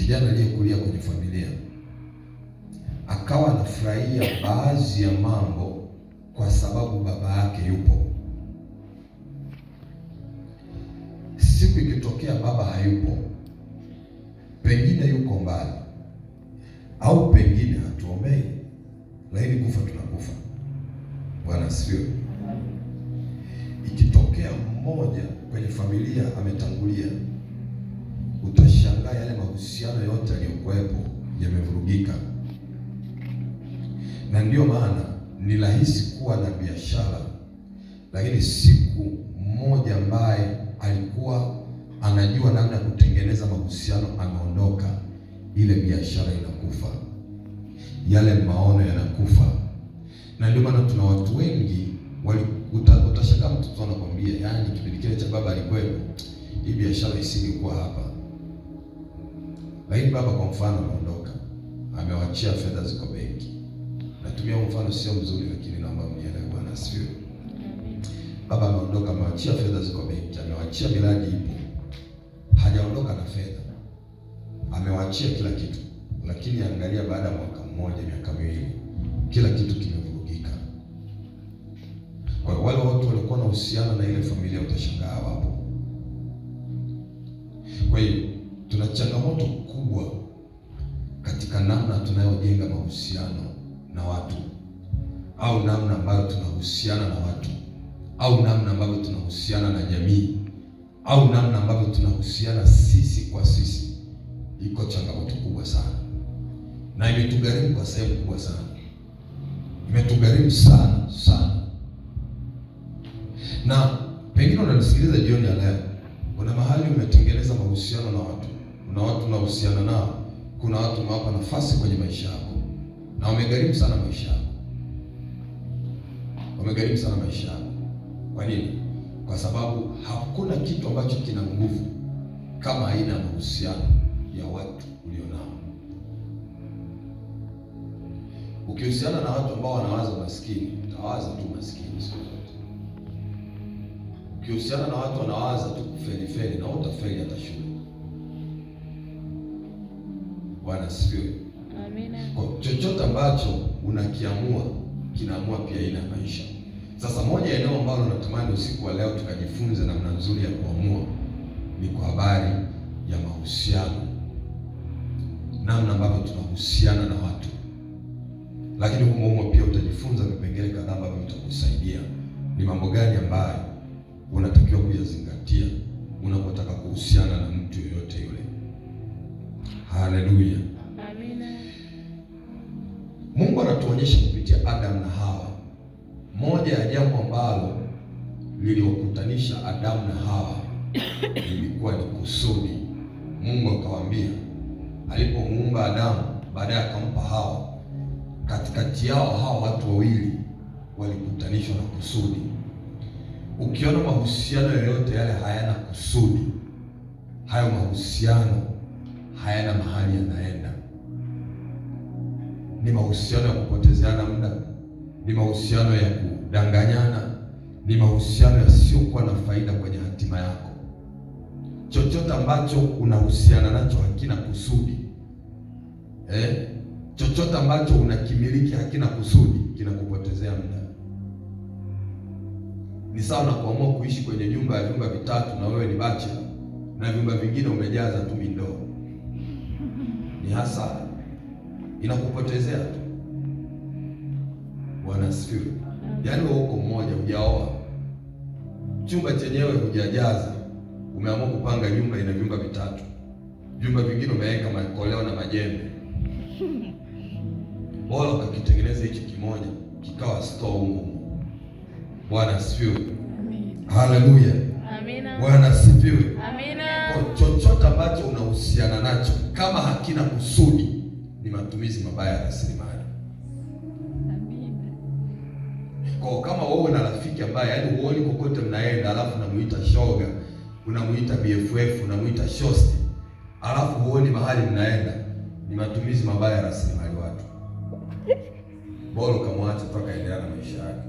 kijana aliyekulia kwenye familia akawa anafurahia baadhi ya mambo kwa sababu baba yake yupo. Siku ikitokea baba hayupo, pengine yuko mbali, au pengine hatuombei, lakini kufa tunakufa. Bwana asifiwe. Ikitokea mmoja kwenye familia ametangulia, utashangaa yale mahusiano yote yaliyokuwepo yamevurugika. Na ndio maana ni rahisi kuwa na biashara, lakini siku mmoja ambaye alikuwa anajua namna ya kutengeneza mahusiano ameondoka, ile biashara inakufa, yale maono yanakufa. Na ndio maana tuna watu wengi utashangaa mtu anakwambia, yaani kipindi kile cha baba alikuwepo, hii biashara isingekuwa hapa. Lakini baba kwa mfano ameondoka, amewachia fedha ziko benki. Natumia mfano sio mzuri, lakini naomba mnielewe. Bwana asifiwe. Baba ameondoka, amewachia fedha ziko benki, amewachia miradi ipo. Hajaondoka na fedha, amewachia kila kitu. Lakini angalia, baada ya mwaka mmoja, miaka miwili, kila kitu kimevurugika. Kwa wale watu walikuwa na uhusiano na ile familia, utashangaa wapo. Kwa hiyo tuna changamoto kubwa katika namna tunayojenga mahusiano na watu, au namna ambayo tunahusiana na watu, au namna ambavyo tunahusiana na jamii, au namna ambavyo tunahusiana sisi kwa sisi. Iko changamoto kubwa sana, na imetugharimu kwa sehemu kubwa sana, imetugharimu sana sana. Na pengine unanisikiliza jioni ya leo, kuna mahali umetengeneza mahusiano na watu, kuna watu unahusiana nao, kuna watu umewapa nafasi kwenye maisha yako, na wamegharimu sana maisha yako, wamegharimu sana maisha yako. Kwa nini? Kwa sababu hakuna kitu ambacho kina nguvu kama aina ya mahusiano ya watu ulionao. Ukihusiana na watu ambao wanawaza maskini, utawaza tu maskini siku zote. Ukihusiana na watu wanawaza tu kufeli, na utafeli hata shule. Bwana asifiwe. Amina. Kwa chochote ambacho unakiamua kinaamua pia aina ya maisha. Sasa moja ya eneo ambalo natamani usiku wa leo tukajifunze namna nzuri ya kuamua ni kwa habari ya mahusiano, namna ambavyo tunahusiana na watu. Lakini humo pia utajifunza vipengele kadhaa ambavyo vitakusaidia ni mambo gani ambayo unatakiwa kuyazingatia unapotaka kuhusiana na mtu yoyote yule. Haleluya. Amina. Mungu anatuonyesha kupitia Adam na Hawa, moja ya jambo ambalo liliokutanisha Adamu na Hawa ilikuwa ni kusudi. Mungu akawaambia alipomuumba Adamu, baadaye akampa Hawa, katikati yao hawa watu wawili walikutanishwa na kusudi. Ukiona mahusiano yoyote yale hayana kusudi, hayo mahusiano hayana mahali yanaenda. Ni mahusiano ya kupotezeana muda, ni mahusiano ya kudanganyana, ni mahusiano yasiyokuwa na faida kwenye hatima yako. Chochote ambacho unahusiana nacho hakina kusudi, chochote ambacho unakimiliki hakina kusudi, kinakupotezea muda. Ni sawa na kuamua kuishi kwenye nyumba ya vyumba vitatu na wewe ni bachelor, na vyumba vingine umejaza tu mindoo. Ni hasara, inakupotezea tu. Bwana asifiwe. Yaani wewe uko mmoja, hujaoa, chumba chenyewe hujajaza, umeamua kupanga nyumba ina vyumba vitatu, vyumba vingine umeweka makoleo na majembe. Bora ukakitengeneza hicho kimoja kikawa store huko. Bwana asifiwe. Haleluya. Amina. Bwana asifiwe. Amina. Kwa chochote ambacho unahusiana nacho kama hakina kusudi, ni matumizi mabaya ya rasilimali. Amina. Kwa kama wewe una rafiki ambaye yaani huoni kokote mnaenda, alafu unamuita shoga, unamuita BFF, unamuita shosti, alafu huoni mahali mnaenda, ni matumizi mabaya ya rasilimali watu. Bora ukamwacha mpaka endelea na maisha yake.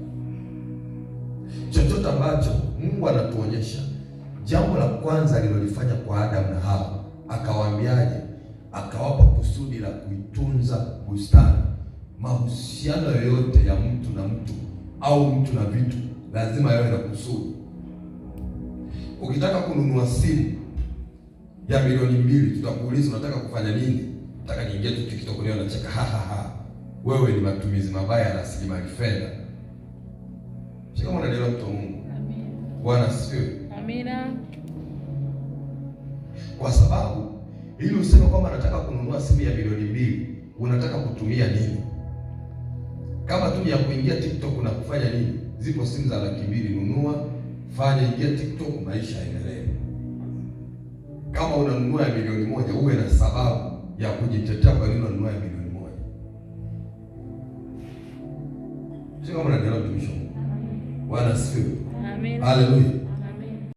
Chochote ambacho Mungu anatuonyesha, jambo la kwanza alilolifanya kwa Adam na Hawa, akawaambiaje? akawapa kusudi la kuitunza bustani. Mahusiano yoyote ya mtu na mtu au mtu na vitu lazima yawe na kusudi. Ukitaka kununua simu ya milioni 2, tutakuuliza unataka kufanya nini? Nataka niingie tu TikTok leo nacheka Wewe ni matumizi mabaya ya rasilimali fedha. Sio kama unaelewa mtu wa Mungu. Amen. Bwana asifiwe. Amina. Kwa sababu ili useme kwamba nataka kununua simu ya milioni 2, unataka kutumia nini? Kama tu ya kuingia TikTok na kufanya nini? Zipo simu za $200, nunua, fanya, ingia TikTok, maisha yaendelee. Kama unanunua ya milioni 1, uwe na sababu ya kujitetea kwa nini unanunua ya milioni 1. Sio kama unaelewa mtumishi. Bwana asifiwe. Amen. Haleluya.